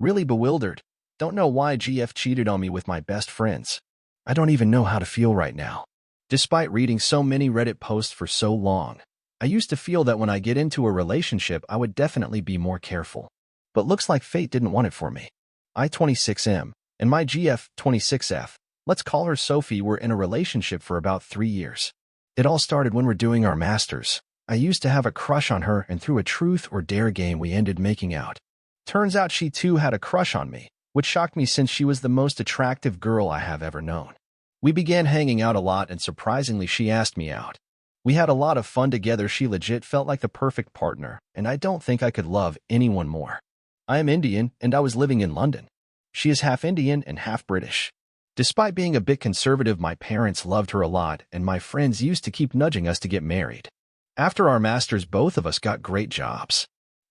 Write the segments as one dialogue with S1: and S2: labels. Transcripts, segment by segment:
S1: Really bewildered. Don't know why GF cheated on me with my best friends. I don't even know how to feel right now. Despite reading so many Reddit posts for so long, I used to feel that when I get into a relationship, I would definitely be more careful. But looks like fate didn't want it for me. I 26M, and my GF 26F, let's call her Sophie, were in a relationship for about 3 years. It all started when we're doing our masters. I used to have a crush on her, and through a truth or dare game we ended making out. Turns out she too had a crush on me, which shocked me since she was the most attractive girl I have ever known. We began hanging out a lot, and surprisingly she asked me out. We had a lot of fun together. She legit felt like the perfect partner, and I don't think I could love anyone more. I am Indian, and I was living in London. She is half Indian and half British. Despite being a bit conservative, my parents loved her a lot, and my friends used to keep nudging us to get married. After our masters, both of us got great jobs.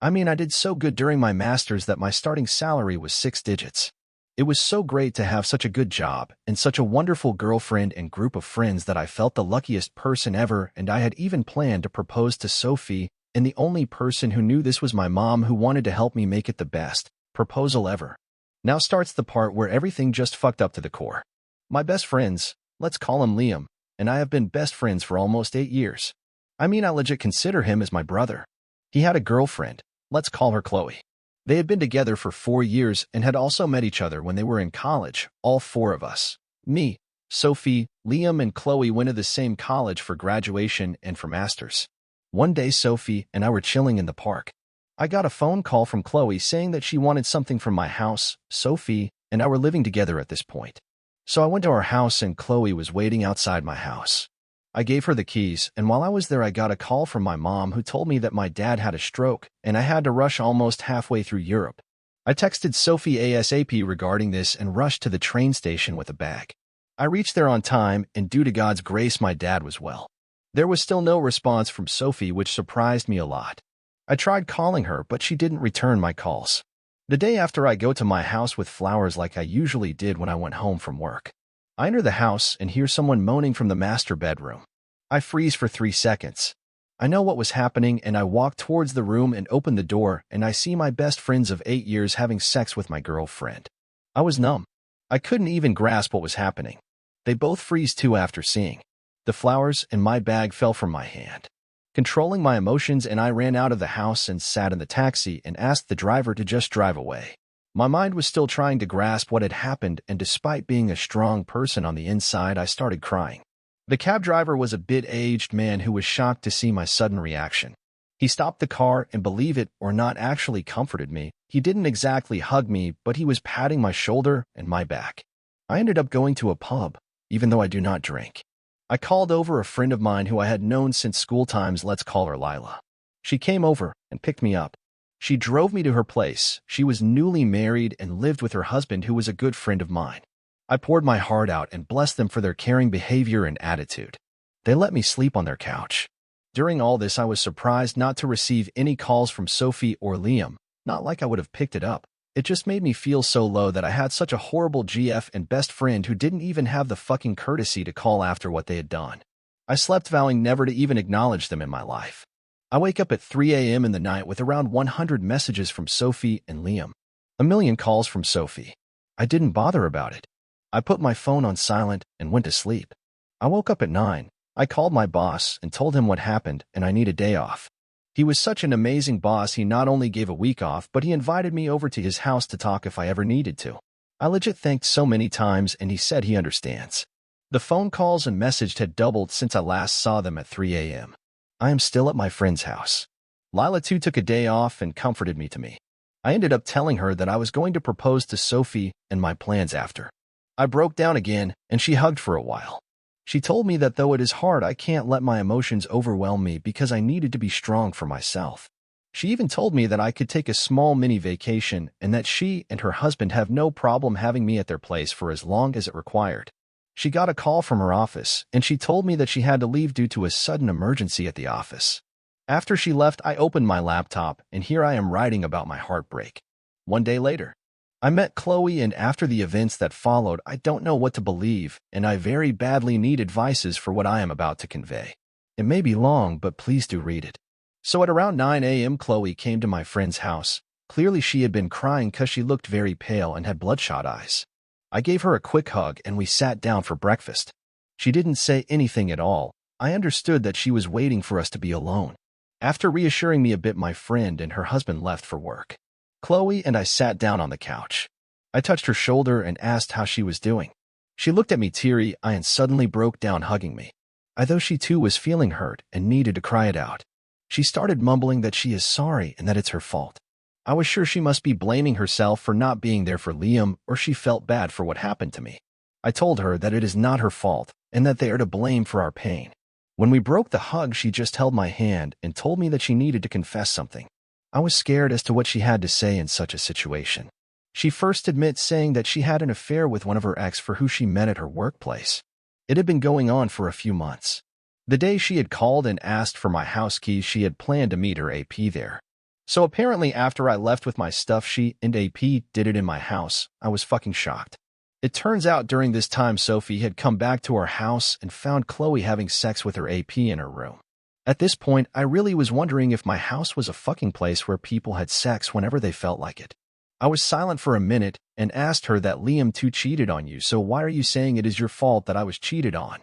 S1: I did so good during my masters that my starting salary was 6 digits. It was so great to have such a good job and such a wonderful girlfriend and group of friends that I felt the luckiest person ever, and I had even planned to propose to Sophie, and the only person who knew this was my mom, who wanted to help me make it the best proposal ever. Now starts the part where everything just fucked up to the core. My best friends, let's call him Liam, and I have been best friends for almost 8 years. I legit consider him as my brother. He had a girlfriend, let's call her Chloe. They had been together for 4 years and had also met each other when they were in college, all 4 of us. Me, Sophie, Liam, and Chloe went to the same college for graduation and for masters. One day Sophie and I were chilling in the park. I got a phone call from Chloe saying that she wanted something from my house. Sophie and I were living together at this point. So I went to our house, and Chloe was waiting outside my house. I gave her the keys, and while I was there I got a call from my mom, who told me that my dad had a stroke and I had to rush almost halfway through Europe. I texted Sophie ASAP regarding this and rushed to the train station with a bag. I reached there on time, and due to God's grace my dad was well. There was still no response from Sophie, which surprised me a lot. I tried calling her, but she didn't return my calls. The day after, I go to my house with flowers like I usually did when I went home from work. I enter the house and hear someone moaning from the master bedroom. I freeze for 3 seconds. I know what was happening, and I walk towards the room and open the door, and I see my best friends of 8 years having sex with my girlfriend. I was numb. I couldn't even grasp what was happening. They both freeze too after seeing. The flowers and my bag fell from my hand. Controlling my emotions, and I ran out of the house and sat in the taxi and asked the driver to just drive away. My mind was still trying to grasp what had happened, and despite being a strong person on the inside, I started crying. The cab driver was a bit aged man who was shocked to see my sudden reaction. He stopped the car and, believe it or not, actually comforted me. He didn't exactly hug me, but he was patting my shoulder and my back. I ended up going to a pub, even though I do not drink. I called over a friend of mine who I had known since school times, let's call her Lila. She came over and picked me up. She drove me to her place. She was newly married and lived with her husband, who was a good friend of mine. I poured my heart out and blessed them for their caring behavior and attitude. They let me sleep on their couch. During all this, I was surprised not to receive any calls from Sophie or Liam. Not like I would have picked it up. It just made me feel so low that I had such a horrible GF and best friend who didn't even have the fucking courtesy to call after what they had done. I slept vowing never to even acknowledge them in my life. I wake up at 3 a.m. in the night with around 100 messages from Sophie and Liam. A million calls from Sophie. I didn't bother about it. I put my phone on silent and went to sleep. I woke up at 9. I called my boss and told him what happened, and I need a day off. He was such an amazing boss. He not only gave a week off, but he invited me over to his house to talk if I ever needed to. I legit thanked so many times, and he said he understands. The phone calls and messages had doubled since I last saw them at 3 a.m. I am still at my friend's house. Lila too took a day off and comforted me. I ended up telling her that I was going to propose to Sophie and my plans after. I broke down again, and she hugged for a while. She told me that though it is hard, I can't let my emotions overwhelm me because I needed to be strong for myself. She even told me that I could take a small mini vacation and that she and her husband have no problem having me at their place for as long as it required. She got a call from her office, and she told me that she had to leave due to a sudden emergency at the office. After she left, I opened my laptop, and here I am writing about my heartbreak. One day later, I met Chloe, and after the events that followed, I don't know what to believe, and I very badly need advices for what I am about to convey. It may be long, but please do read it. So at around 9 a.m., Chloe came to my friend's house. Clearly she had been crying because she looked very pale and had bloodshot eyes. I gave her a quick hug and we sat down for breakfast. She didn't say anything at all. I understood that she was waiting for us to be alone. After reassuring me a bit, my friend and her husband left for work. Chloe and I sat down on the couch. I touched her shoulder and asked how she was doing. She looked at me teary-eyed and suddenly broke down hugging me. I thought she too was feeling hurt and needed to cry it out. She started mumbling that she is sorry and that it's her fault. I was sure she must be blaming herself for not being there for Liam, or she felt bad for what happened to me. I told her that it is not her fault and that they are to blame for our pain. When we broke the hug, she just held my hand and told me that she needed to confess something. I was scared as to what she had to say in such a situation. She first admits saying that she had an affair with one of her ex for who she met at her workplace. It had been going on for a few months. The day she had called and asked for my house keys, she had planned to meet her AP there. So apparently after I left with my stuff, she and AP did it in my house. I was fucking shocked. It turns out during this time Sophie had come back to our house and found Chloe having sex with her AP in her room. At this point, I really was wondering if my house was a fucking place where people had sex whenever they felt like it. I was silent for a minute and asked her that Liam too cheated on you, so why are you saying it is your fault that I was cheated on?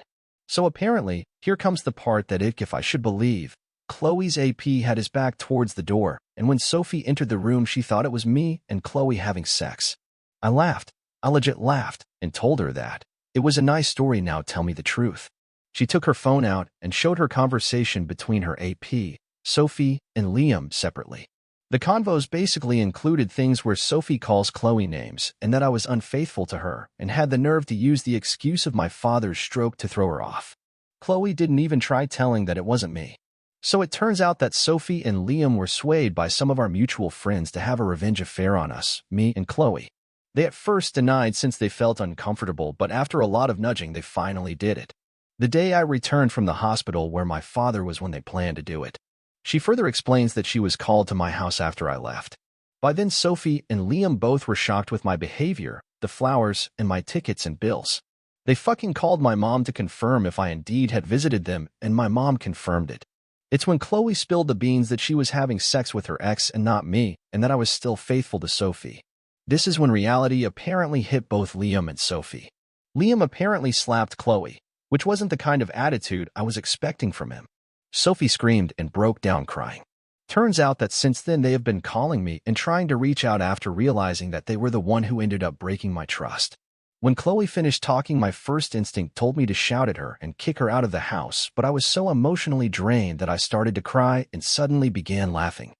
S1: So apparently, here comes the part that if I should believe, Chloe's AP had his back towards the door, and when Sophie entered the room, she thought it was me and Chloe having sex. I laughed. I legit laughed and told her that it was a nice story, now tell me the truth. She took her phone out and showed her conversation between her AP, Sophie, and Liam separately. The convos basically included things where Sophie calls Chloe names and that I was unfaithful to her and had the nerve to use the excuse of my father's stroke to throw her off. Chloe didn't even try telling that it wasn't me. So it turns out that Sophie and Liam were swayed by some of our mutual friends to have a revenge affair on us, me and Chloe. They at first denied since they felt uncomfortable, but after a lot of nudging, they finally did it. The day I returned from the hospital where my father was when they planned to do it. She further explains that she was called to my house after I left. By then, Sophie and Liam both were shocked with my behavior, the flowers, and my tickets and bills. They fucking called my mom to confirm if I indeed had visited them, and my mom confirmed it. It's when Chloe spilled the beans that she was having sex with her ex and not me, and that I was still faithful to Sophie. This is when reality apparently hit both Liam and Sophie. Liam apparently slapped Chloe, which wasn't the kind of attitude I was expecting from him. Sophie screamed and broke down crying. Turns out that since then they have been calling me and trying to reach out after realizing that they were the one who ended up breaking my trust. When Chloe finished talking, my first instinct told me to shout at her and kick her out of the house, but I was so emotionally drained that I started to cry and suddenly began laughing.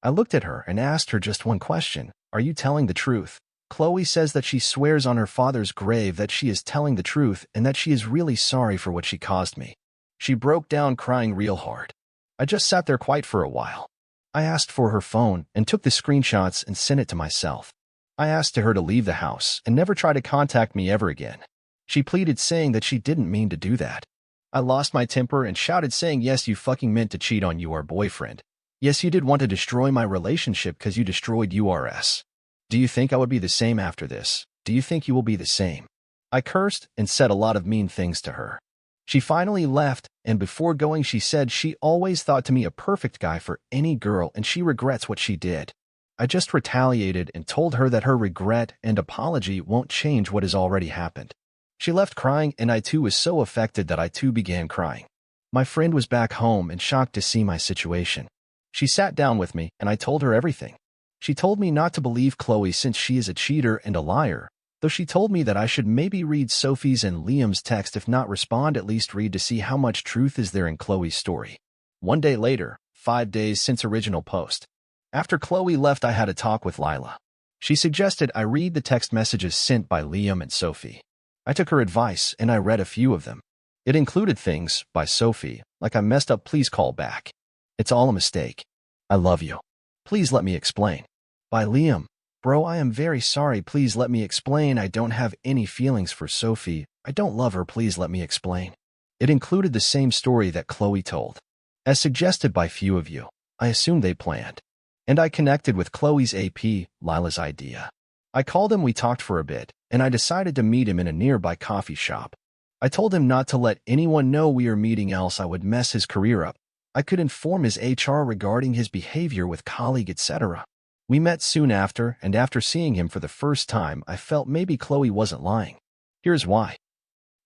S1: I looked at her and asked her just one question: are you telling the truth? Chloe says that she swears on her father's grave that she is telling the truth and that she is really sorry for what she caused me. She broke down crying real hard. I just sat there quiet for a while. I asked for her phone and took the screenshots and sent it to myself. I asked her to leave the house and never try to contact me ever again. She pleaded, saying that she didn't mean to do that. I lost my temper and shouted, saying, yes, you fucking meant to cheat on your boyfriend. Yes, you did want to destroy my relationship because you destroyed yours. Do you think I would be the same after this? Do you think you will be the same? I cursed and said a lot of mean things to her. She finally left, and before going she said she always thought to me a perfect guy for any girl and she regrets what she did. I just retaliated and told her that her regret and apology won't change what has already happened. She left crying, and I too was so affected that I too began crying. My friend was back home and shocked to see my situation. She sat down with me and I told her everything. She told me not to believe Chloe since she is a cheater and a liar, though she told me that I should maybe read Sophie's and Liam's text, if not respond, at least read to see how much truth is there in Chloe's story. One day later, 5 days since original post. After Chloe left, I had a talk with Lila. She suggested I read the text messages sent by Liam and Sophie. I took her advice and I read a few of them. It included things by Sophie, like, I messed up, please call back. It's all a mistake. I love you. Please let me explain. By Liam, bro, I am very sorry, please let me explain. I don't have any feelings for Sophie. I don't love her, please let me explain. It included the same story that Chloe told. As suggested by few of you, I assumed they planned. And I connected with Chloe's AP, Lila's idea. I called him, we talked for a bit, and I decided to meet him in a nearby coffee shop. I told him not to let anyone know we are meeting, else I would mess his career up. I could inform his HR regarding his behavior with colleague, etc. We met soon after, and after seeing him for the first time, I felt maybe Chloe wasn't lying. Here's why.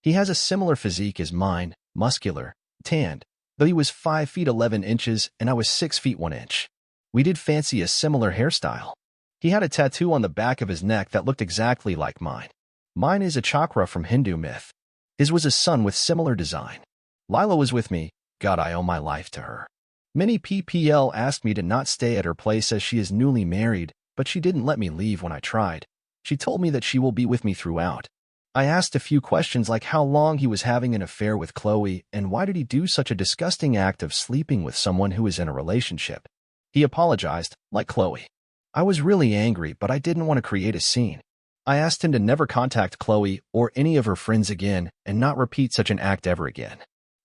S1: He has a similar physique as mine, muscular, tanned, though he was 5 feet 11 inches and I was 6 feet 1 inch. We did fancy a similar hairstyle. He had a tattoo on the back of his neck that looked exactly like mine. Mine is a chakra from Hindu myth. His was a sun with similar design. Lila was with me. God, I owe my life to her. Many PPL asked me to not stay at her place as she is newly married, but she didn't let me leave when I tried. She told me that she will be with me throughout. I asked a few questions like how long he was having an affair with Chloe and why did he do such a disgusting act of sleeping with someone who is in a relationship. He apologized, like Chloe. I was really angry, but I didn't want to create a scene. I asked him to never contact Chloe or any of her friends again and not repeat such an act ever again.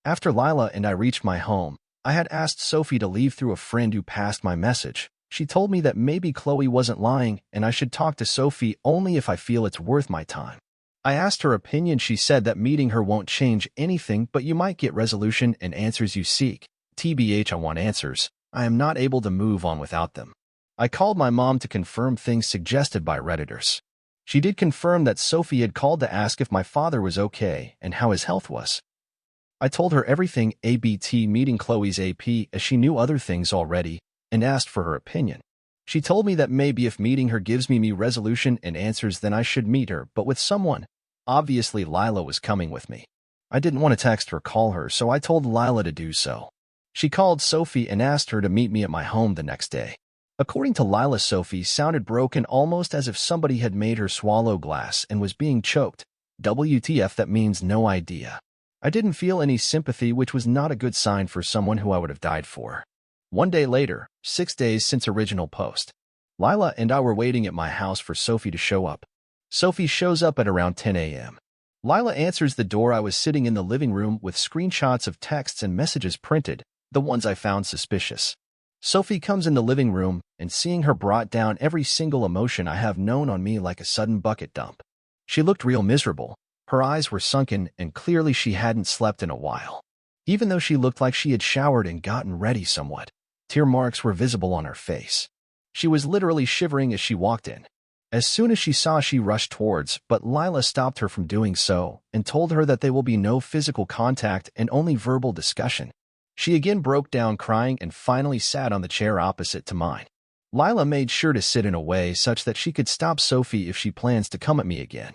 S1: After Lila and I reached my home, I had asked Sophie to leave through a friend who passed my message. She told me that maybe Chloe wasn't lying and I should talk to Sophie only if I feel it's worth my time. I asked her opinion. She said that meeting her won't change anything, but you might get resolution and answers you seek. TBH, I want answers. I am not able to move on without them. I called my mom to confirm things suggested by Redditors. She did confirm that Sophie had called to ask if my father was okay and how his health was. I told her everything ABT meeting Chloe's AP as she knew other things already and asked for her opinion. She told me that maybe if meeting her gives me resolution and answers then I should meet her, but with someone. Obviously Lila was coming with me. I didn't want to text or call her, so I told Lila to do so. She called Sophie and asked her to meet me at my home the next day. According to Lila, Sophie sounded broken, almost as if somebody had made her swallow glass and was being choked. WTF, that means no idea. I didn't feel any sympathy, which was not a good sign for someone who I would have died for. One day later, 6 days since original post, Lila and I were waiting at my house for Sophie to show up. Sophie shows up at around 10 a.m. Lila answers the door. I was sitting in the living room with screenshots of texts and messages printed, the ones I found suspicious. Sophie comes in the living room, and seeing her brought down every single emotion I have known on me like a sudden bucket dump. She looked real miserable. Her eyes were sunken, and clearly she hadn't slept in a while. Even though she looked like she had showered and gotten ready somewhat, tear marks were visible on her face. She was literally shivering as she walked in. As soon as she saw, she rushed towards, but Lila stopped her from doing so and told her that there will be no physical contact and only verbal discussion. She again broke down crying and finally sat on the chair opposite to mine. Lila made sure to sit in a way such that she could stop Sophie if she plans to come at me again.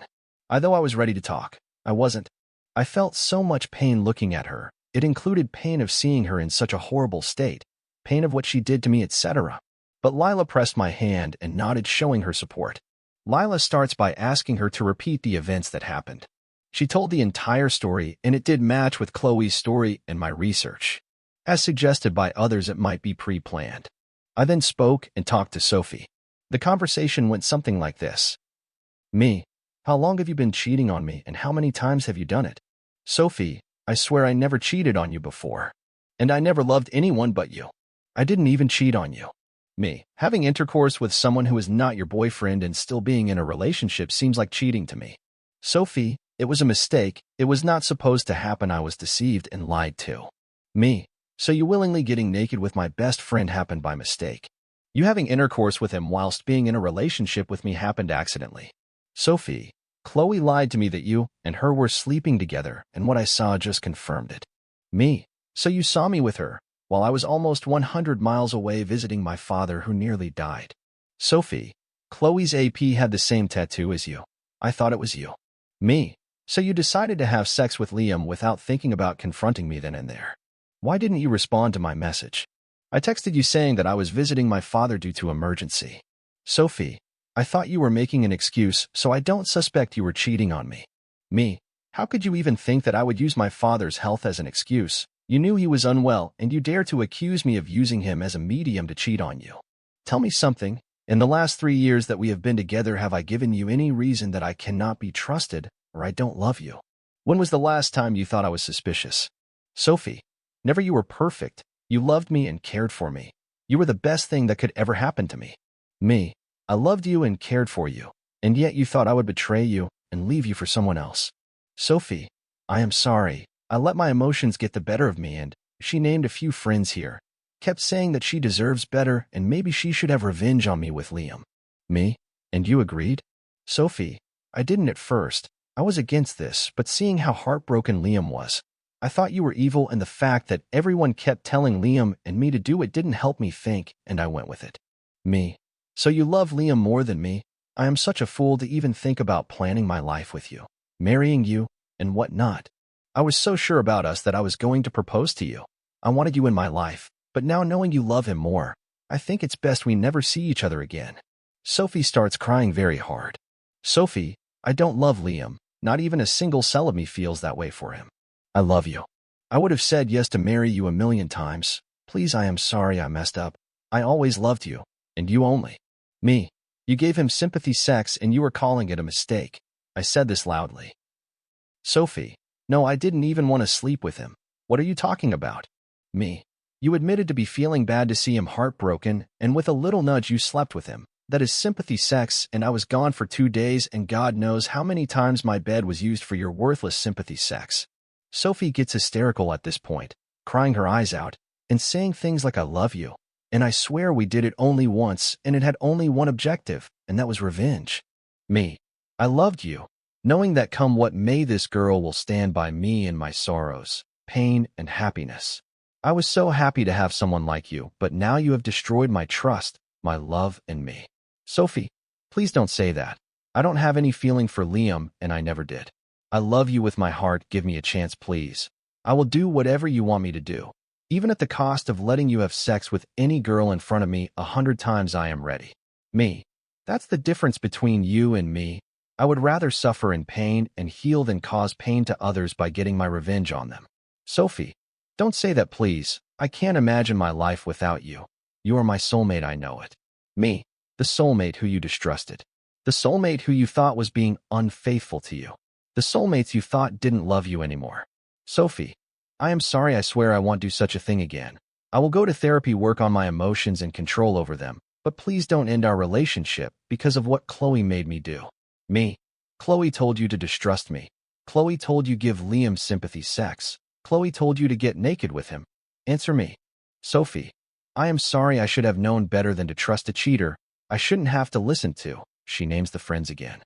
S1: Although I was ready to talk, I wasn't. I felt so much pain looking at her. It included pain of seeing her in such a horrible state, pain of what she did to me, etc. But Lila pressed my hand and nodded, showing her support. Lila starts by asking her to repeat the events that happened. She told the entire story, and it did match with Chloe's story and my research. As suggested by others, it might be pre-planned. I then spoke and talked to Sophie. The conversation went something like this. Me. How long have you been cheating on me, and how many times have you done it? Sophie. I swear I never cheated on you before. And I never loved anyone but you. I didn't even cheat on you. Me. Having intercourse with someone who is not your boyfriend and still being in a relationship seems like cheating to me. Sophie. It was a mistake. It was not supposed to happen. I was deceived and lied to. Me. So you willingly getting naked with my best friend happened by mistake. You having intercourse with him whilst being in a relationship with me happened accidentally. Sophie. Chloe lied to me that you and her were sleeping together, and what I saw just confirmed it. Me. So you saw me with her, while I was almost 100 miles away visiting my father who nearly died. Sophie. Chloe's AP had the same tattoo as you. I thought it was you. Me. So you decided to have sex with Liam without thinking about confronting me then and there. Why didn't you respond to my message? I texted you saying that I was visiting my father due to emergency. Sophie. I thought you were making an excuse, so I don't suspect you were cheating on me. Me. How could you even think that I would use my father's health as an excuse? You knew he was unwell, and you dare to accuse me of using him as a medium to cheat on you. Tell me something. In the last 3 years that we have been together, have I given you any reason that I cannot be trusted or I don't love you? When was the last time you thought I was suspicious? Sophie. Never. You were perfect. You loved me and cared for me. You were the best thing that could ever happen to me. Me. I loved you and cared for you, and yet you thought I would betray you and leave you for someone else. Sophie. I am sorry. I let my emotions get the better of me, and she named a few friends here. kept saying that she deserves better and maybe she should have revenge on me with Liam. Me? And you agreed? Sophie, I didn't at first. I was against this, but seeing how heartbroken Liam was, I thought you were evil, and the fact that everyone kept telling Liam and me to do it didn't help me think, and I went with it. Me. So you love Liam more than me? I am such a fool to even think about planning my life with you, marrying you, and whatnot. I was so sure about us that I was going to propose to you. I wanted you in my life, but now knowing you love him more, I think it's best we never see each other again. Sophie starts crying very hard. Sophie, I don't love Liam. Not even a single cell of me feels that way for him. I love you. I would have said yes to marry you a million times. Please, I am sorry I messed up. I always loved you, and you only. Me. You gave him sympathy sex and you were calling it a mistake. I said this loudly. Sophie. No, I didn't even want to sleep with him. What are you talking about? Me. You admitted to be feeling bad to see him heartbroken, and with a little nudge you slept with him. That is sympathy sex, and I was gone for 2 days, and God knows how many times my bed was used for your worthless sympathy sex. Sophie gets hysterical at this point, crying her eyes out, and saying things like I love you. And I swear we did it only once, and it had only one objective, and that was revenge. Me. I loved you, knowing that come what may this girl will stand by me in my sorrows, pain, and happiness. I was so happy to have someone like you, but now you have destroyed my trust, my love, and me. Sophie, please don't say that. I don't have any feeling for Liam, and I never did. I love you with my heart. Give me a chance, please. I will do whatever you want me to do. Even at the cost of letting you have sex with any girl in front of me 100 times, I am ready. Me. That's the difference between you and me. I would rather suffer in pain and heal than cause pain to others by getting my revenge on them. Sophie, don't say that, please. I can't imagine my life without you. You are my soulmate, I know it. Me. The soulmate who you distrusted. The soulmate who you thought was being unfaithful to you. The soulmates you thought didn't love you anymore. Sophie, I am sorry. I swear I won't do such a thing again. I will go to therapy, work on my emotions and control over them, but please don't end our relationship because of what Chloe made me do. Me. Chloe told you to distrust me. Chloe told you give Liam sympathy sex. Chloe told you to get naked with him. Answer me. Sophie, I am sorry. I should have known better than to trust a cheater. I shouldn't have to listen to. She names the friends again.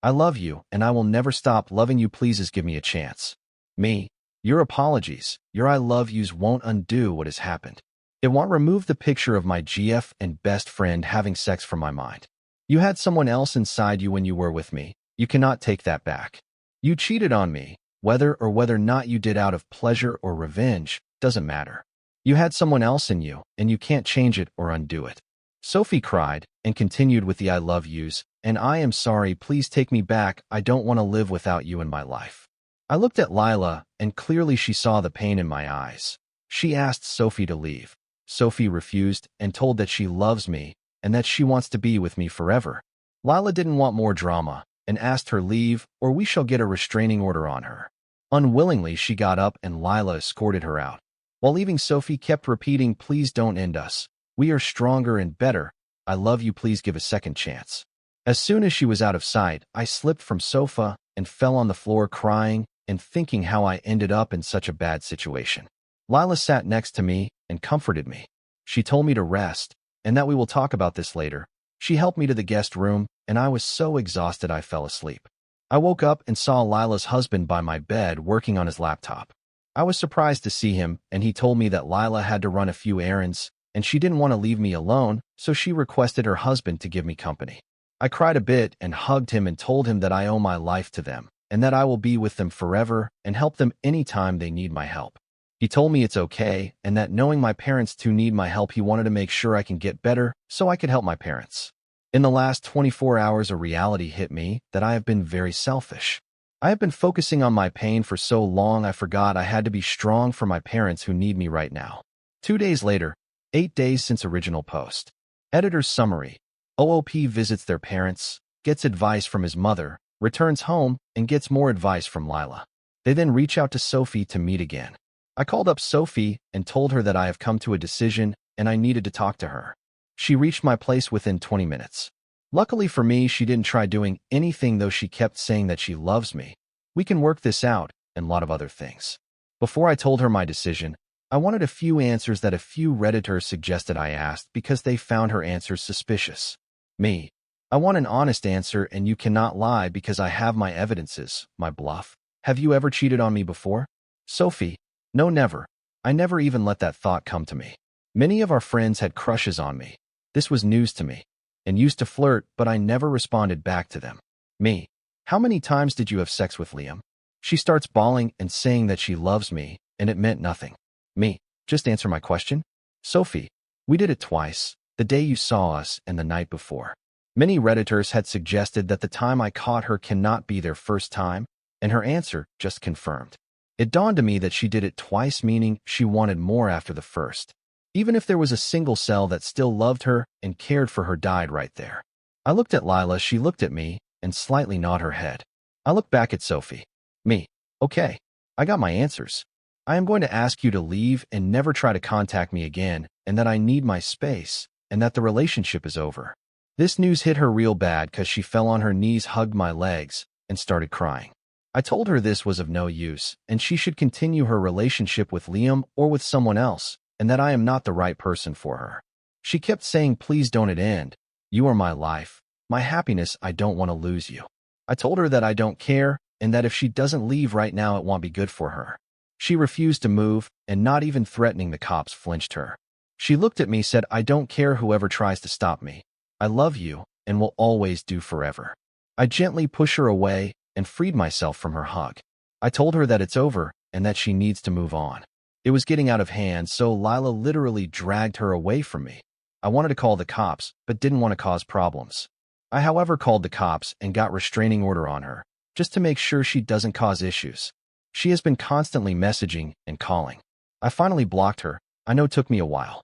S1: I love you, and I will never stop loving you. Please give me a chance. Me. Your apologies, your I love yous won't undo what has happened. It won't remove the picture of my GF and best friend having sex from my mind. You had someone else inside you when you were with me. You cannot take that back. You cheated on me. Whether or not you did out of pleasure or revenge, doesn't matter. You had someone else in you, and you can't change it or undo it. Sophie cried and continued with the I love yous, and I am sorry. Please take me back. I don't want to live without you in my life. I looked at Lila, and clearly she saw the pain in my eyes. She asked Sophie to leave. Sophie refused and told that she loves me and that she wants to be with me forever. Lila didn't want more drama and asked her leave or we shall get a restraining order on her. Unwillingly, she got up and Lila escorted her out. While leaving, Sophie kept repeating, please don't end us. We are stronger and better. I love you. Please give a second chance. As soon as she was out of sight, I slipped from sofa and fell on the floor crying and thinking how I ended up in such a bad situation. Lila sat next to me and comforted me. She told me to rest and that we will talk about this later. She helped me to the guest room and I was so exhausted I fell asleep. I woke up and saw Lila's husband by my bed working on his laptop. I was surprised to see him and he told me that Lila had to run a few errands and she didn't want to leave me alone, so she requested her husband to give me company. I cried a bit and hugged him and told him that I owe my life to them and that I will be with them forever and help them anytime they need my help. He told me it's okay and that knowing my parents too need my help, he wanted to make sure I can get better so I could help my parents. In the last 24 hours, a reality hit me that I have been very selfish. I have been focusing on my pain for so long I forgot I had to be strong for my parents who need me right now. 2 days later, 8 days since original post. Editor's summary. OOP visits their parents, gets advice from his mother, returns home, and gets more advice from Lila. They then reach out to Sophie to meet again. I called up Sophie and told her that I have come to a decision and I needed to talk to her. She reached my place within 20 minutes. Luckily for me, she didn't try doing anything, though she kept saying that she loves me. We can work this out, and a lot of other things. Before I told her my decision, I wanted a few answers that a few Redditors suggested I asked because they found her answers suspicious. Me. I want an honest answer, and you cannot lie because I have my evidences, my bluff. Have you ever cheated on me before? Sophie. No, never. I never even let that thought come to me. Many of our friends had crushes on me. This was news to me. And used to flirt, but I never responded back to them. Me. How many times did you have sex with Liam? She starts bawling and saying that she loves me, and it meant nothing. Me. Just answer my question. Sophie. We did it twice, the day you saw us and the night before. Many Redditors had suggested that the time I caught her cannot be their first time, and her answer just confirmed. It dawned on me that she did it twice, meaning she wanted more after the first. Even if there was a single cell that still loved her and cared for her died right there. I looked at Lila, she looked at me, and slightly nodded her head. I looked back at Sophie. Me. Okay. I got my answers. I am going to ask you to leave and never try to contact me again, and that I need my space, and that the relationship is over. This news hit her real bad because she fell on her knees, hugged my legs, and started crying. I told her this was of no use, and she should continue her relationship with Liam or with someone else, and that I am not the right person for her. She kept saying, please don't it end. You are my life, my happiness, I don't want to lose you. I told her that I don't care, and that if she doesn't leave right now it won't be good for her. She refused to move, and not even threatening the cops flinched her. She looked at me, said, I don't care whoever tries to stop me. I love you, and will always do forever. I gently pushed her away and freed myself from her hug. I told her that it's over, and that she needs to move on. It was getting out of hand, so Lila literally dragged her away from me. I wanted to call the cops, but didn't want to cause problems. I, however, called the cops and got restraining order on her, just to make sure she doesn't cause issues. She has been constantly messaging and calling. I finally blocked her. I know it took me a while.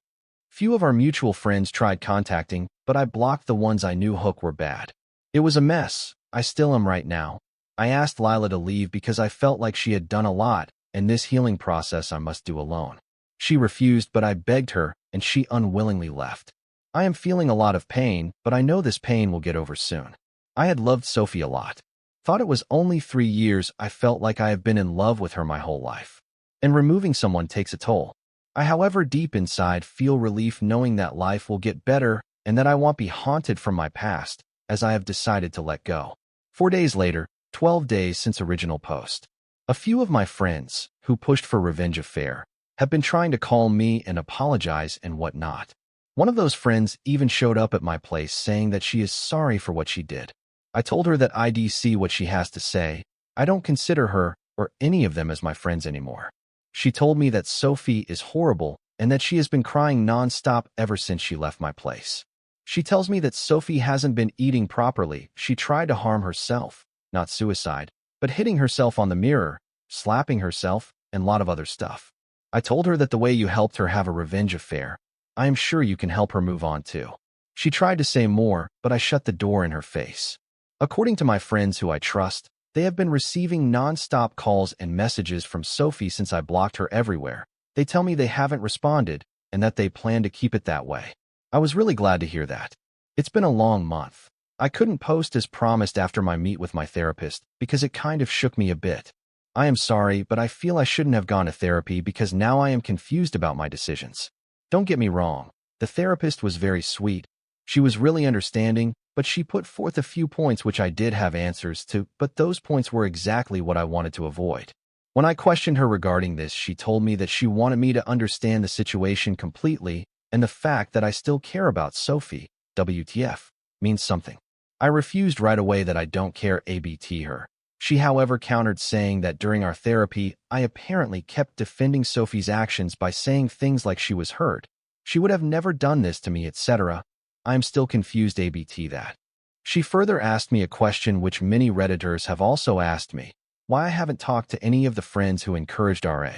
S1: Few of our mutual friends tried contacting, but I blocked the ones I knew were bad. It was a mess. I still am right now. I asked Lila to leave because I felt like she had done a lot, and this healing process I must do alone. She refused, but I begged her, and she unwillingly left. I am feeling a lot of pain, but I know this pain will get over soon. I had loved Sophie a lot. Thought it was only 3 years. I felt like I have been in love with her my whole life. And removing someone takes a toll. I, however, deep inside feel relief knowing that life will get better and that I won't be haunted from my past, as I have decided to let go. 4 days later, 12 days since original post. A few of my friends, who pushed for revenge affair, have been trying to call me and apologize and whatnot. One of those friends even showed up at my place saying that she is sorry for what she did. I told her that I'd see what she has to say. I don't consider her or any of them as my friends anymore. She told me that Sophie is horrible and that she has been crying non-stop ever since she left my place. She tells me that Sophie hasn't been eating properly. She tried to harm herself, not suicide, but hitting herself on the mirror, slapping herself, and a lot of other stuff. I told her that the way you helped her have a revenge affair, I am sure you can help her move on too. She tried to say more, but I shut the door in her face. According to my friends who I trust, they have been receiving non-stop calls and messages from Sophie since I blocked her everywhere. They tell me they haven't responded and that they plan to keep it that way. I was really glad to hear that. It's been a long month. I couldn't post as promised after my meet with my therapist because it kind of shook me a bit. I am sorry, but I feel I shouldn't have gone to therapy because now I am confused about my decisions. Don't get me wrong. The therapist was very sweet. She was really understanding, but she put forth a few points which I did have answers to, but those points were exactly what I wanted to avoid. When I questioned her regarding this, she told me that she wanted me to understand the situation completely and the fact that I still care about Sophie, WTF, means something. I refused right away that I don't care ABT her. She, however, countered saying that during our therapy, I apparently kept defending Sophie's actions by saying things like she was hurt. She would have never done this to me, etc. I am still confused ABT that. She further asked me a question which many Redditors have also asked me, why I haven't talked to any of the friends who encouraged RA.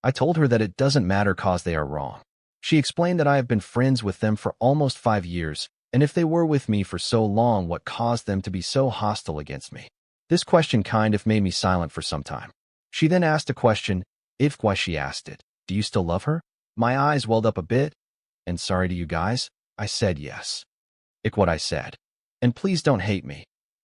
S1: I told her that it doesn't matter cause they are wrong. She explained that I have been friends with them for almost 5 years, and if they were with me for so long, what caused them to be so hostile against me? This question kind of made me silent for some time. She then asked a question, if why she asked it, do you still love her? My eyes welled up a bit, and sorry to you guys, I said yes. What I said. And please don't hate me.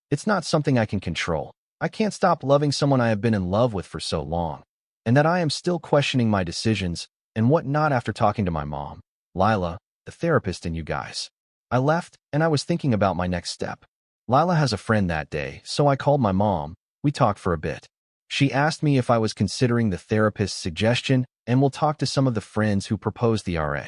S1: It's not something I can control. I can't stop loving someone I have been in love with for so long, and that I am still questioning my decisions, and what not after talking to my mom, Lila, the therapist, and you guys. I left, and I was thinking about my next step. Lila has a friend that day, so I called my mom. We talked for a bit. She asked me if I was considering the therapist's suggestion and will talk to some of the friends who proposed the RA.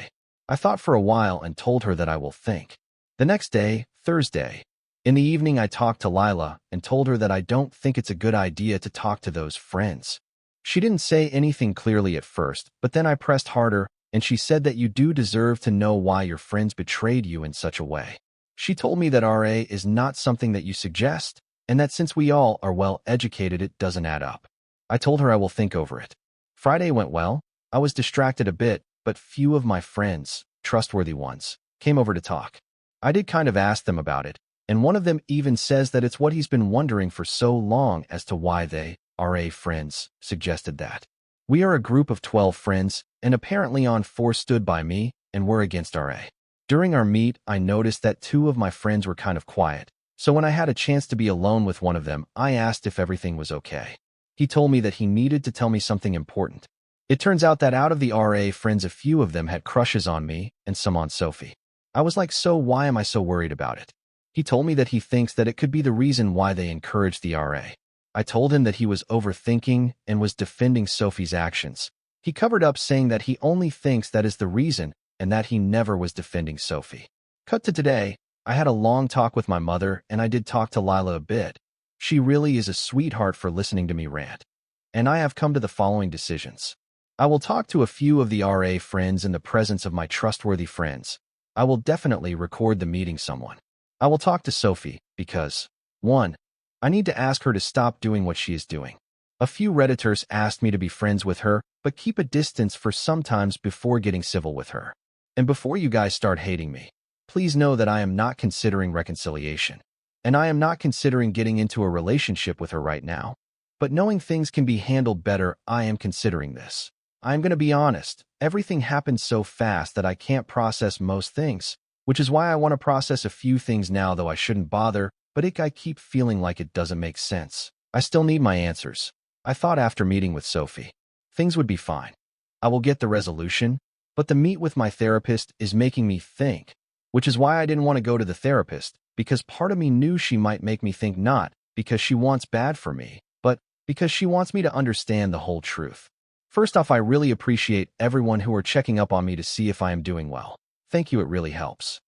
S1: I thought for a while and told her that I will think. The next day, Thursday, in the evening, I talked to Lila and told her that I don't think it's a good idea to talk to those friends. She didn't say anything clearly at first, but then I pressed harder, and she said that you do deserve to know why your friends betrayed you in such a way. She told me that RA is not something that you suggest, and that since we all are well educated, it doesn't add up. I told her I will think over it. Friday went well. I was distracted a bit, but few of my friends, trustworthy ones, came over to talk. I did kind of ask them about it, and one of them even says that it's what he's been wondering for so long as to why they, RA friends, suggested that. We are a group of 12 friends, and apparently on 4 stood by me and were against RA. During our meet, I noticed that 2 of my friends were kind of quiet, so when I had a chance to be alone with one of them, I asked if everything was okay. He told me that he needed to tell me something important. It turns out that out of the RA friends, a few of them had crushes on me and some on Sophie. I was like, so why am I so worried about it? He told me that he thinks that it could be the reason why they encouraged the RA. I told him that he was overthinking and was defending Sophie's actions. He covered up, saying that he only thinks that is the reason and that he never was defending Sophie. Cut to today. I had a long talk with my mother, and I did talk to Lila a bit. She really is a sweetheart for listening to me rant. And I have come to the following decisions. I will talk to a few of the RA friends in the presence of my trustworthy friends. I will definitely record the meeting someone. I will talk to Sophie because, 1. I need to ask her to stop doing what she is doing. A few Redditors asked me to be friends with her, but keep a distance for sometimes before getting civil with her. And before you guys start hating me, please know that I am not considering reconciliation. And I am not considering getting into a relationship with her right now. But knowing things can be handled better, I am considering this. I am going to be honest, everything happened so fast that I can't process most things, which is why I want to process a few things now, though I shouldn't bother, but I keep feeling like it doesn't make sense. I still need my answers. I thought after meeting with Sophie, things would be fine. I will get the resolution, but the meet with my therapist is making me think, which is why I didn't want to go to the therapist, because part of me knew she might make me think, not because she wants bad for me, but because she wants me to understand the whole truth. First off, I really appreciate everyone who are checking up on me to see if I am doing well. Thank you, it really helps.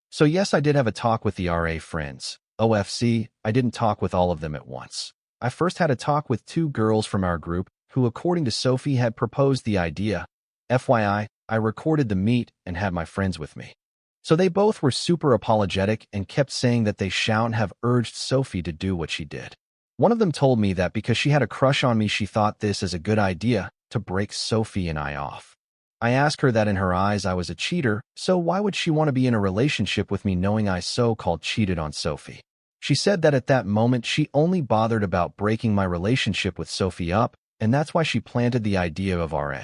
S1: So yes, I did have a talk with the RA friends. OFC, I didn't talk with all of them at once. I first had a talk with 2 girls from our group who, according to Sophie, had proposed the idea. FYI, I recorded the meet and had my friends with me. So they both were super apologetic and kept saying that they shouldn't have urged Sophie to do what she did. One of them told me that because she had a crush on me, she thought this as a good idea to break Sophie and I off. I asked her that in her eyes I was a cheater, so why would she want to be in a relationship with me knowing I so-called cheated on Sophie? She said that at that moment she only bothered about breaking my relationship with Sophie up, and that's why she planted the idea of RA.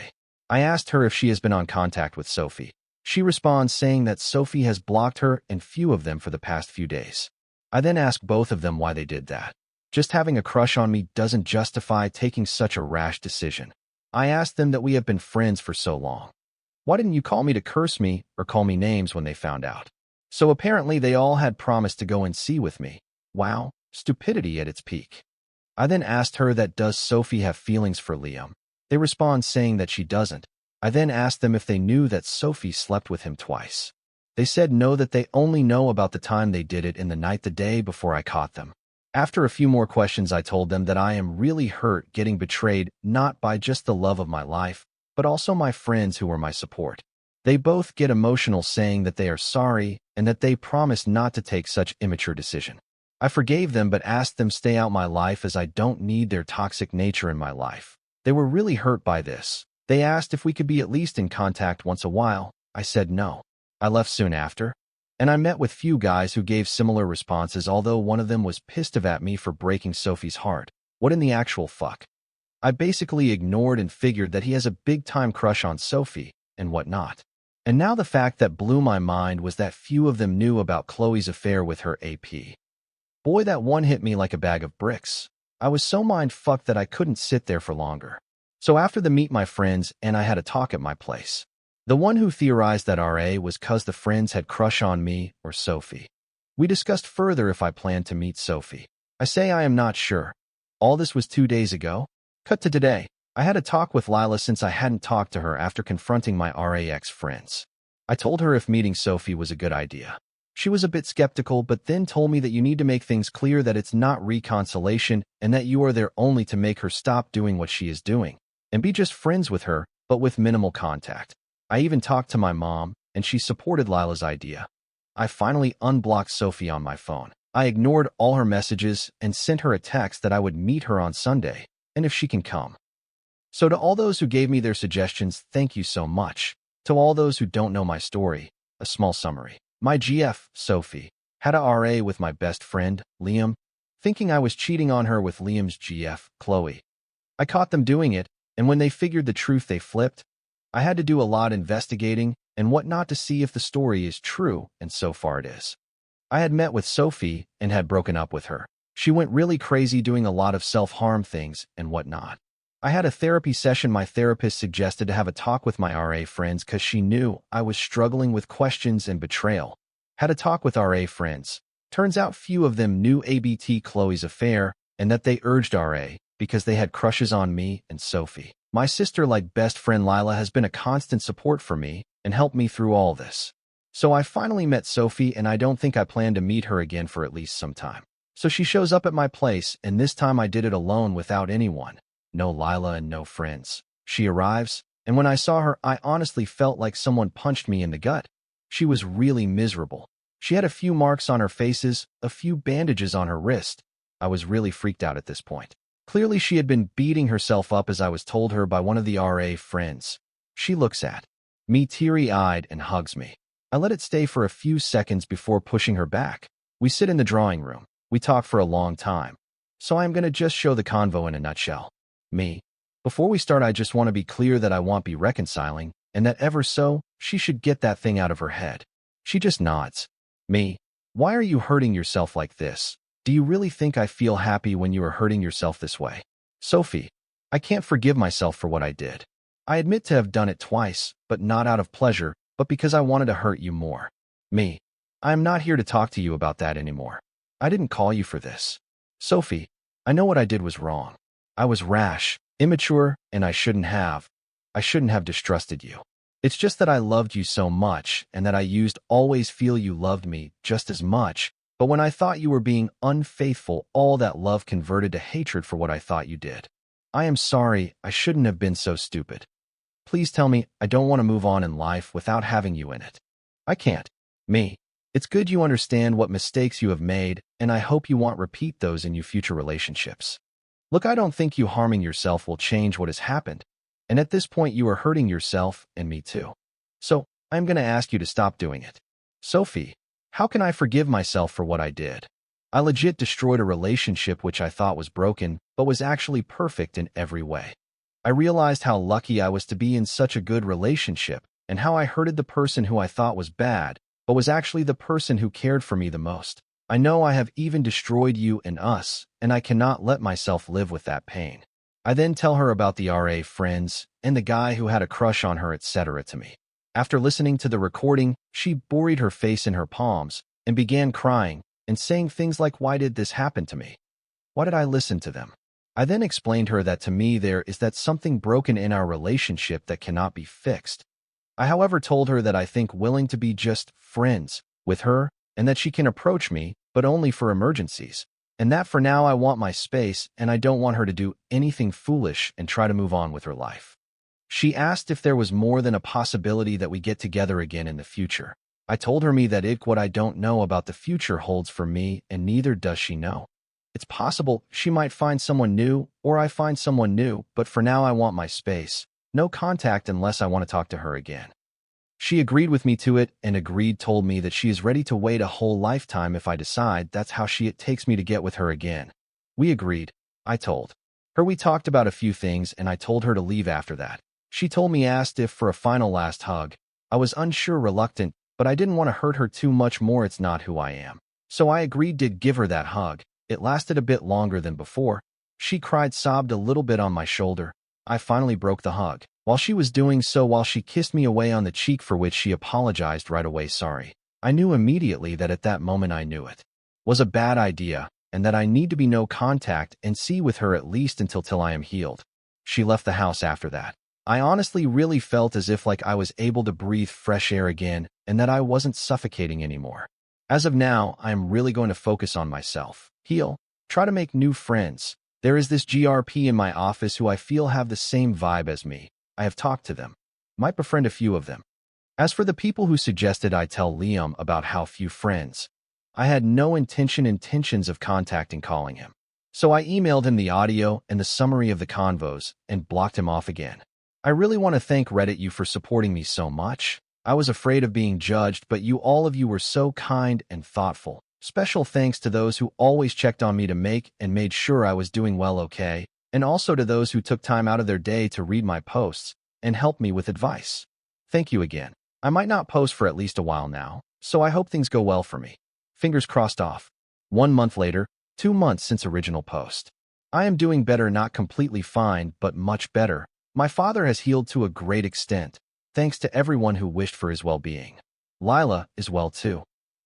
S1: I asked her if she has been on contact with Sophie. She responds saying that Sophie has blocked her and few of them for the past few days. I then asked both of them why they did that. Just having a crush on me doesn't justify taking such a rash decision. I asked them that we have been friends for so long. Why didn't you call me to curse me or call me names when they found out? So apparently they all had promised to go and see with me. Wow, stupidity at its peak. I then asked her that does Sophie have feelings for Liam? They respond saying that she doesn't. I then asked them if they knew that Sophie slept with him twice. They said no, that they only know about the time they did it in the night the day before I caught them. After a few more questions, I told them that I am really hurt getting betrayed, not by just the love of my life, but also my friends who were my support. They both get emotional, saying that they are sorry and that they promise not to take such immature decision. I forgave them but asked them stay out my life as I don't need their toxic nature in my life. They were really hurt by this. They asked if we could be at least in contact once a while. I said no. I left soon after, and I met with few guys who gave similar responses, although one of them was pissed at me for breaking Sophie's heart. What in the actual fuck? I basically ignored and figured that he has a big-time crush on Sophie and whatnot. And now the fact that blew my mind was that few of them knew about Chloe's affair with her AP. Boy, that one hit me like a bag of bricks. I was so mind-fucked that I couldn't sit there for longer. So after the meet, my friends and I had a talk at my place. The one who theorized that RA was 'cause the friends had crush on me or Sophie. We discussed further if I planned to meet Sophie. I say I am not sure. All this was 2 days ago. Cut to today. I had a talk with Lila since I hadn't talked to her after confronting my RAX friends. I told her if meeting Sophie was a good idea. She was a bit skeptical, but then told me that you need to make things clear that it's not reconciliation and that you are there only to make her stop doing what she is doing and be just friends with her, but with minimal contact. I even talked to my mom, and she supported Lila's idea. I finally unblocked Sophie on my phone. I ignored all her messages and sent her a text that I would meet her on Sunday, and if she can come. So to all those who gave me their suggestions, thank you so much. To all those who don't know my story, a small summary. My GF, Sophie, had a RA with my best friend, Liam, thinking I was cheating on her with Liam's GF, Chloe. I caught them doing it, and when they figured the truth, they flipped. I had to do a lot investigating and whatnot to see if the story is true, and so far it is. I had met with Sophie and had broken up with her. She went really crazy doing a lot of self-harm things and whatnot. I had a therapy session. My therapist suggested to have a talk with my RA friends because she knew I was struggling with questions and betrayal. Had a talk with RA friends. Turns out few of them knew ABT Chloe's affair and that they urged RA because they had crushes on me and Sophie. My sister, like best friend Lila, has been a constant support for me and helped me through all this. So I finally met Sophie, and I don't think I plan to meet her again for at least some time. So she shows up at my place, and this time I did it alone without anyone. No Lila and no friends. She arrives, and when I saw her, I honestly felt like someone punched me in the gut. She was really miserable. She had a few marks on her faces, a few bandages on her wrist. I was really freaked out at this point. Clearly she had been beating herself up, as I was told her by one of the RA friends. She looks at me teary-eyed and hugs me. I let it stay for a few seconds before pushing her back. We sit in the drawing room. We talk for a long time. So I'm going to just show the convo in a nutshell. Me. Before we start, I just want to be clear that I won't be reconciling, and that ever so, she should get that thing out of her head. She just nods. Me. Why are you hurting yourself like this? Do you really think I feel happy when you are hurting yourself this way? Sophie. I can't forgive myself for what I did. I admit to have done it twice, but not out of pleasure, but because I wanted to hurt you more. Me. I am not here to talk to you about that anymore. I didn't call you for this. Sophie. I know what I did was wrong. I was rash, immature, and I shouldn't have distrusted you. It's just that I loved you so much, and that I used always feel you loved me just as much, but when I thought you were being unfaithful, all that love converted to hatred for what I thought you did. I am sorry, I shouldn't have been so stupid. Please tell me. I don't want to move on in life without having you in it. I can't. Me. It's good you understand what mistakes you have made, and I hope you won't repeat those in your future relationships. Look, I don't think you harming yourself will change what has happened, and at this point you are hurting yourself and me too. So, I'm going to ask you to stop doing it. Sophie, how can I forgive myself for what I did? I legit destroyed a relationship which I thought was broken, but was actually perfect in every way. I realized how lucky I was to be in such a good relationship, and how I hurted the person who I thought was bad, but was actually the person who cared for me the most. I know I have even destroyed you and us, and I cannot let myself live with that pain. I then tell her about the RA friends and the guy who had a crush on her, etc. to me. After listening to the recording, she buried her face in her palms and began crying and saying things like, "Why did this happen to me? Why did I listen to them?" I then explained her that to me there is that something broken in our relationship that cannot be fixed. I, however, told her that I think willing to be just friends with her and that she can approach me, but only for emergencies, and that for now I want my space and I don't want her to do anything foolish and try to move on with her life. She asked if there was more than a possibility that we get together again in the future. I told her that what I don't know about the future holds for me, and neither does she know. It's possible she might find someone new or I find someone new, but for now I want my space. No contact unless I want to talk to her again. She agreed with me to it and told me that she is ready to wait a whole lifetime if I decide that's how it takes me to get with her again. We agreed. I told her we talked about a few things and I told her to leave after that. She told me asked if for a final last hug. I was unsure, reluctant, but I didn't want to hurt her too much more. It's not who I am. So I agreed to give her that hug. It lasted a bit longer than before. She cried, sobbed a little bit on my shoulder. I finally broke the hug. While she was doing so, while she kissed me away on the cheek, for which she apologized right away, sorry. I knew immediately that at that moment I knew it was a bad idea, and that I need to be no contact and see with her at least until I am healed. She left the house after that. I honestly really felt as if like I was able to breathe fresh air again and that I wasn't suffocating anymore. As of now, I am really going to focus on myself, heal, try to make new friends. There is this GRP in my office who I feel have the same vibe as me. I have talked to them. Might befriend a few of them. As for the people who suggested I tell Liam about how few friends, I had no intentions of contacting calling him. So I emailed him the audio and the summary of the convos and blocked him off again. I really want to thank Reddit you for supporting me so much. I was afraid of being judged, but all of you were so kind and thoughtful. Special thanks to those who always checked on me to make and made sure I was doing well okay, and also to those who took time out of their day to read my posts and help me with advice. Thank you again. I might not post for at least a while now, so I hope things go well for me. Fingers crossed off. 1 month later, 2 months since original post. I am doing better, not completely fine, but much better. My father has healed to a great extent, thanks to everyone who wished for his well-being. Lila is well too.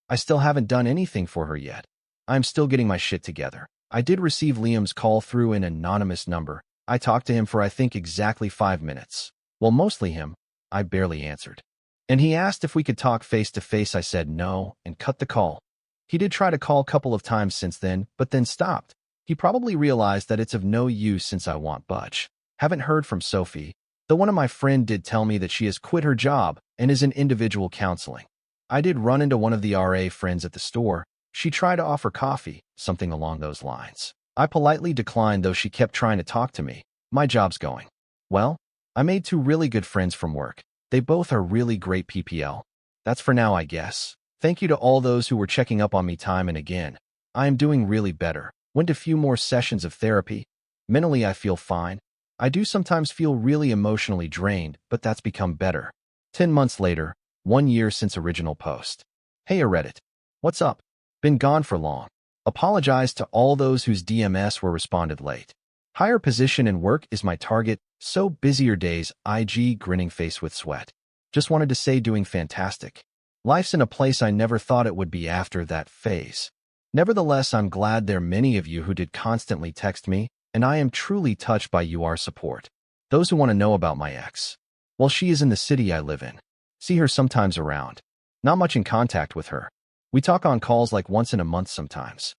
S1: I still haven't done anything for her yet. I'm still getting my shit together. I did receive Liam's call through an anonymous number. I talked to him for I think exactly 5 minutes. Well, mostly him. I barely answered. And he asked if we could talk face to face. I said no and cut the call. He did try to call a couple of times since then, but then stopped. He probably realized that it's of no use since I won't budge. Haven't heard from Sophie, though one of my friend did tell me that she has quit her job and is in individual counseling. I did run into one of the RA friends at the store. She tried to offer coffee, something along those lines. I politely declined, though she kept trying to talk to me. My job's going well. I made 2 really good friends from work. They both are really great PPL. That's for now, I guess. Thank you to all those who were checking up on me time and again. I am doing really better. Went a few more sessions of therapy. Mentally, I feel fine. I do sometimes feel really emotionally drained, but that's become better. 10 months later, 1 year since original post. Hey Reddit. What's up? Been gone for long. Apologize to all those whose DMs were responded late. Higher position in work is my target, so busier days, IG grinning face with sweat. Just wanted to say doing fantastic. Life's in a place I never thought it would be after that phase. Nevertheless, I'm glad there are many of you who did constantly text me, and I am truly touched by your support. Those who want to know about my ex. Well, she is in the city I live in. See her sometimes around. Not much in contact with her. We talk on calls like once in a month sometimes.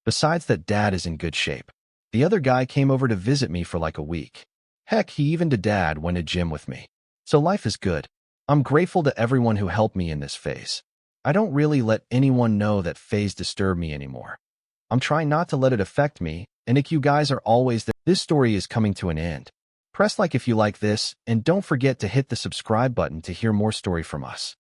S1: Besides that, Dad is in good shape. The other guy came over to visit me for like a week. Heck, he even to Dad went to gym with me. So life is good. I'm grateful to everyone who helped me in this phase. I don't really let anyone know that phase disturb me anymore. I'm trying not to let it affect me, and if you guys are always there, this story is coming to an end. Press like if you like this, and don't forget to hit the subscribe button to hear more story from us.